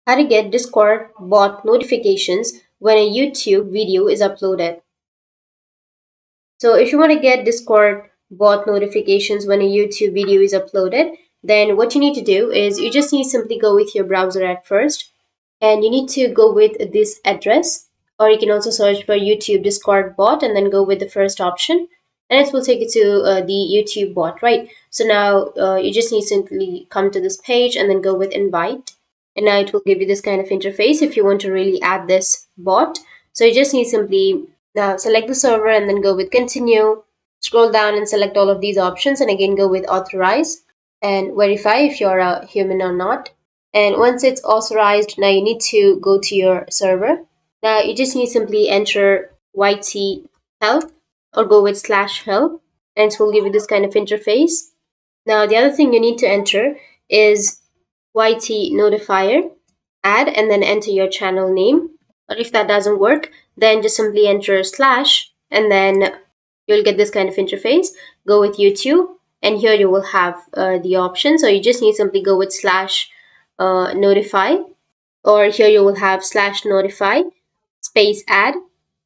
How to get Discord bot notifications when a YouTube video is uploaded. So if you want to get Discord bot notifications when a YouTube video is uploaded, then what you need to do is you just need to simply go with your browser at first, and you need to go with this address, or you can also search for YouTube Discord bot and then go with the first option, and it will take you to the YouTube bot, right? So now you just need to simply come to this page and then go with invite, and now it will give you this kind of interface if you want to really add this bot. So you just need simply now select the server and then go with continue, scroll down and select all of these options, and again go with authorize and verify if you're a human or not. And once it's authorized, now you need to go to your server. Now you just need to simply enter YT help or go with /help, and it will give you this kind of interface. Now the other thing you need to enter is YT notifier, add, and then enter your channel name. Or if that doesn't work, then just simply enter slash, and then you'll get this kind of interface. Go with YouTube, and here you will have the option. So you just need to simply go with /notify, or here you will have /notify space add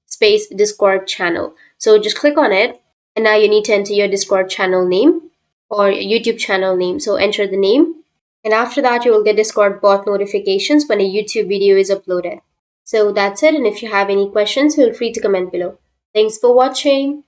space Discord channel. So just click on it, and now you need to enter your Discord channel name or YouTube channel name. So enter the name, and after that you will get Discord bot notifications when a YouTube video is uploaded. So that's it, and if you have any questions, feel free to comment below. Thanks for watching.